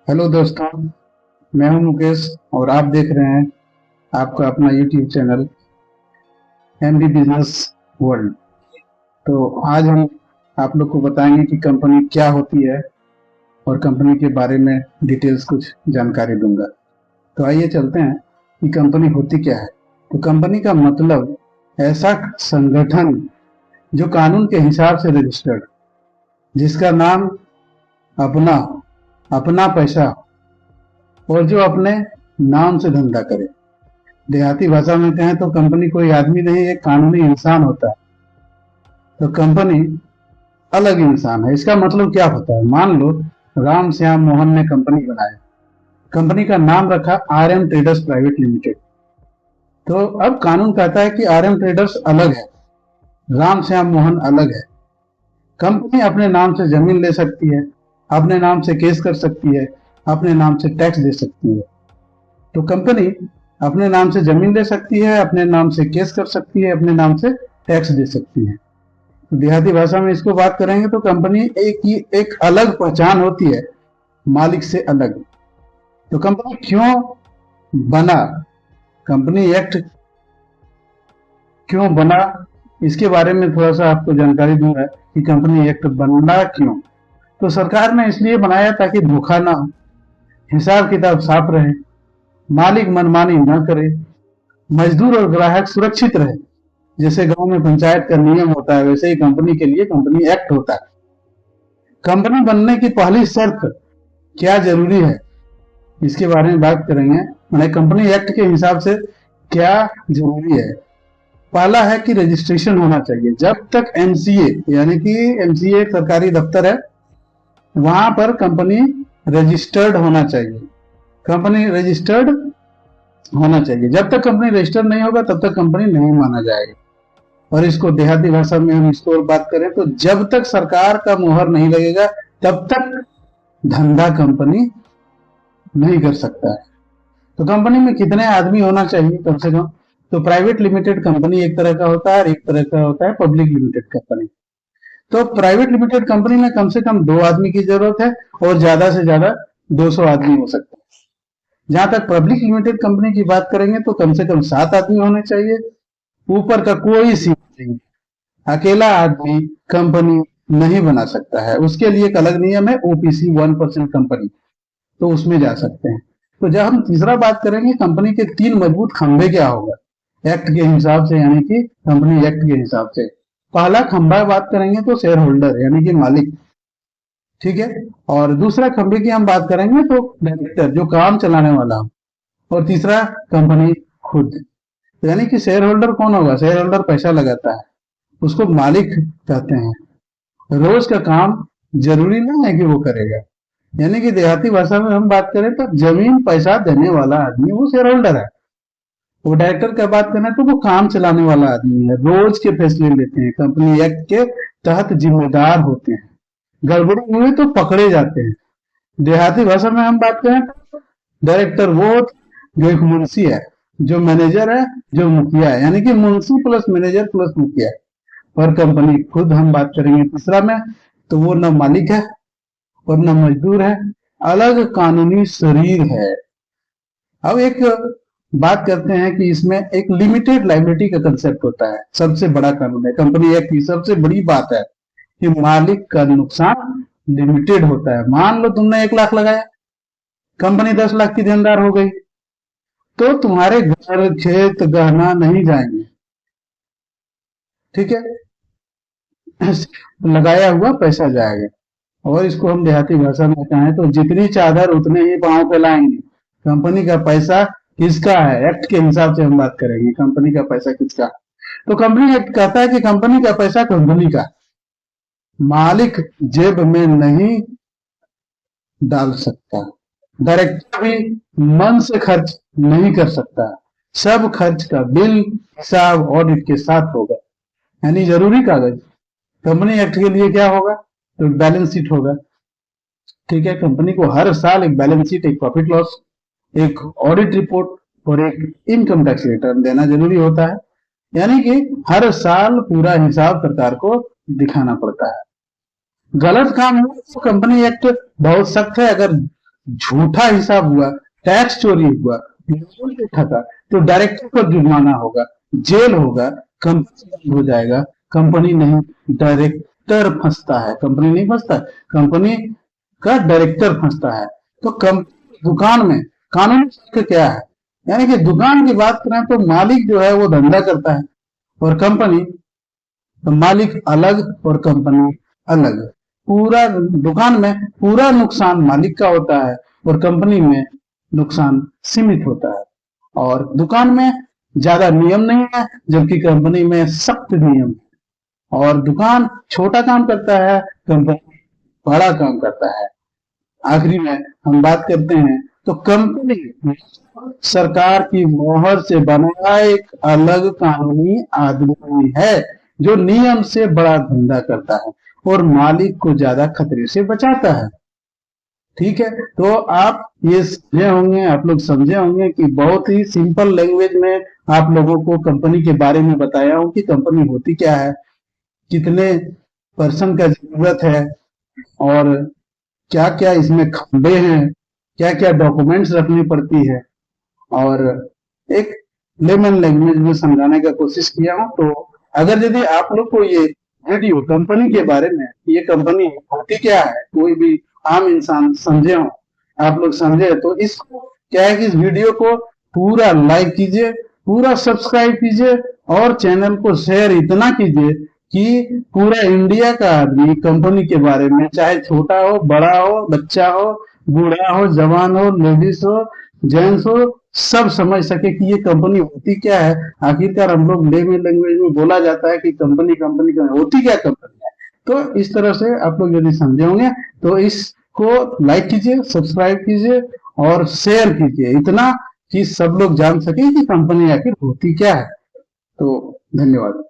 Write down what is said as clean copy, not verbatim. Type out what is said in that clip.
Hello दोस्तों, मैं हूं मुकेश और आप देख रहे हैं आपका अपना YouTube channel MD business world. तो आज हम आप लोग को बताएंगे कि कंपनी क्या होती है और कंपनी के बारे में डिटेल्स कुछ जानकारी दूंगा। तो आइए चलते हैं कि कंपनी होती क्या है। तो कंपनी का मतलब ऐसा संगठन जो कानून के हिसाब से रजिस्टर्ड, जिसका नाम अपना अपना पैसा और जो अपने नाम से धंधा करे। देहाती भाषा में कहें तो कंपनी कोई आदमी नहीं, एक कानूनी इंसान होता है। तो कंपनी अलग इंसान है। इसका मतलब क्या होता है? मान लो राम श्याम मोहन ने कंपनी बनाया, कंपनी का नाम रखा R M traders private limited. तो अब कानून कहता है कि आर एम ट्रेडर्स अलग है, राम श्याम मोहन अलग है। कंपनी अपने नाम से जमीन ले सकती है, अपने नाम से केस कर सकती है, अपने नाम से टैक्स दे सकती है। तो कंपनी अपने नाम से जमीन ले सकती है, अपने नाम से केस कर सकती है, अपने नाम से टैक्स दे सकती है। तो देहाती भाषा में इसको बात करेंगे तो कंपनी एक अलग पहचान होती है, मालिक से अलग। तो कंपनी क्यों बना, कंपनी एक्ट क्यों बना, इसके बारे में थोड़ा सा आपको जानकारी दूंगा कि कंपनी एक्ट बना क्यों। तो सरकार ने इसलिए बनाया ताकि धोखा ना हो, हिसाब किताब साफ रहे, मालिक मनमानी न करे, मजदूर और ग्राहक सुरक्षित रहे। जैसे गांव में पंचायत का नियम होता है, वैसे ही कंपनी के लिए कंपनी एक्ट होता है। कंपनी बनने की पहली शर्त क्या जरूरी है, इसके बारे में बात करेंगे। मैंने कंपनी एक्ट के हिसाब से क्या जरूरी है। पहला है कि रजिस्ट्रेशन होना चाहिए। जब तक एमसीए, यानी कि एमसीए एक सरकारी दफ्तर है, वहां पर कंपनी रजिस्टर्ड होना चाहिए। कंपनी रजिस्टर्ड होना चाहिए। जब तक कंपनी रजिस्टर्ड नहीं होगा तब तक कंपनी नहीं माना जाएगा। और इसको देहाती भाषा में हम इसको और बात करें तो जब तक सरकार का मुहर नहीं लगेगा तब तक धंधा कंपनी नहीं कर सकता है। तो कंपनी में कितने आदमी होना चाहिए कम से कम? तो प्राइवेट लिमिटेड कंपनी एक तरह का होता है और एक तरह का होता है पब्लिक लिमिटेड कंपनी। तो प्राइवेट लिमिटेड कंपनी में कम से कम 2 आदमी की जरूरत है और ज्यादा से ज्यादा 200 आदमी हो सकते हैं। जहां तक पब्लिक लिमिटेड कंपनी की बात करेंगे तो कम से कम 7 आदमी होने चाहिए। ऊपर का कोई सीमा नहीं, अकेला आदमी कंपनी नहीं बना सकता है। उसके लिए एक अलग नियम है, ओपीसी 1% कंपनी, तो उसमें जा सकते हैं। तो जब हम तीसरा बात करेंगे कंपनी के 3 मजबूत खंभे क्या होगा एक्ट के हिसाब से, यानी कि कंपनी एक्ट के हिसाब से। पहला खंभा बात करेंगे तो शेयर होल्डर यानी कि मालिक, ठीक है। और दूसरा खंभे की हम बात करेंगे तो डायरेक्टर, जो काम चलाने वाला हो। और तीसरा कंपनी खुद। तो यानी कि शेयर होल्डर कौन होगा? शेयर होल्डर पैसा लगाता है, उसको मालिक कहते हैं। रोज का काम जरूरी नहीं है कि वो करेगा। यानी कि देहाती भाषा में हम बात करें तो जमीन पैसा देने वाला आदमी वो शेयर होल्डर है। वो डायरेक्टर का बात करें तो वो काम चलाने वाला आदमी है, रोज के फैसले लेते हैं, कंपनी एक्ट के तहत जिम्मेदार होते हैं, गड़बड़ी हुई तो पकड़े जाते हैं। देहाती भाषा में हम बात करें तो डायरेक्टर वो जो एक मुंशी है, जो मैनेजर है, जो मुखिया है, यानी कि मुंशी प्लस मैनेजर प्लस मुखिया है। और कंपनी खुद हम बात करेंगे तीसरा में, तो वो न मालिक है और न मजदूर है, अलग कानूनी शरीर है। अब एक बात करते हैं कि इसमें एक लिमिटेड लाइबिलिटी का कंसेप्ट होता है। सबसे बड़ा कानून है कंपनी एक्ट की, सबसे बड़ी बात है कि मालिक का नुकसान लिमिटेड होता है। मान लो तुमने 1 लाख लगाया, कंपनी 10 लाख की देनदार हो गई, तो तुम्हारे घर खेत गहना नहीं जाएंगे, ठीक है। लगाया हुआ पैसा जाएगा। और इसको हम देहाती भाषा में कहें तो जितनी चादर उतने ही पांव फैलाएंगे। कंपनी का पैसा किसका है? एक्ट के हिसाब से हम बात करेंगे कंपनी का पैसा किसका। तो कंपनी एक्ट कहता है कि कंपनी का पैसा कंपनी का, मालिक जेब में नहीं डाल सकता। डायरेक्टर भी मन से खर्च नहीं कर सकता। सब खर्च का बिल हिसाब ऑडिट के साथ होगा, यानी जरूरी कागज। कंपनी एक्ट के लिए क्या होगा? तो बैलेंस शीट होगा, ठीक है। कंपनी को हर साल एक बैलेंस शीट, एक प्रॉफिट लॉस, एक ऑडिट रिपोर्ट और एक इनकम टैक्स रिटर्न देना जरूरी होता है। यानी कि हर साल पूरा हिसाब सरकार को दिखाना पड़ता है। गलत काम हो तो कंपनी एक्ट बहुत सख्त है। अगर झूठा हिसाब हुआ, टैक्स चोरी हुआ, लोगों ने ठगा, तो डायरेक्टर पर जुर्माना होगा, जेल होगा, कंपनी बंद हो जाएगा। कंपनी नहीं, डायरेक्टर फंसता है, कंपनी नहीं फंसता, कंपनी का डायरेक्टर फंसता है। तो दुकान में कानून का क्या है, यानी कि दुकान की बात करें तो मालिक जो है वो धंधा करता है और कंपनी, तो मालिक अलग और कंपनी अलग। पूरा दुकान में पूरा नुकसान मालिक का होता है और कंपनी में नुकसान सीमित होता है। और दुकान में ज्यादा नियम नहीं है, जबकि कंपनी में सख्त नियम है। और दुकान छोटा काम करता है, कंपनी बड़ा काम करता है। आखिरी में हम बात करते हैं तो कंपनी सरकार की मोहर से बना एक अलग कानूनी आदमी है जो नियम से बड़ा धंधा करता है और मालिक को ज्यादा खतरे से बचाता है। ठीक है, तो आप ये समझे होंगे, आप लोग समझे होंगे कि बहुत ही सिंपल लैंग्वेज में आप लोगों को कंपनी के बारे में बताया हूं कि कंपनी होती क्या है, कितने पर्सन का जरूरत है और क्या क्या इसमें खंबे हैं, क्या क्या डॉक्यूमेंट्स रखनी पड़ती है, और एक लेमन लैंग्वेज में समझाने का कोशिश किया हूं। तो अगर यदि आप लोग को ये वीडियो कंपनी के बारे में, ये कंपनी होती क्या है, कोई भी आम इंसान समझे हो, आप लोग समझे, तो इसको क्या है कि इस वीडियो को पूरा लाइक कीजिए, पूरा सब्सक्राइब कीजिए और चैनल को शेयर इतना कीजिए कि पूरा इंडिया का आदमी कंपनी के बारे में, चाहे छोटा हो, बड़ा हो, बच्चा हो, बूढ़ा हो, जवान हो, लेडीज हो, जेंट्स हो, सब समझ सके कि ये कंपनी होती क्या है। आखिरकार हम लोग लेमन लैंग्वेज में बोला जाता है कि कंपनी कंपनी होती क्या कंपनी है। तो इस तरह से आप लोग यदि समझे होंगे तो इसको लाइक कीजिए, सब्सक्राइब कीजिए और शेयर कीजिए इतना कि सब लोग जान सके कि कंपनी आखिर होती क्या है। तो धन्यवाद।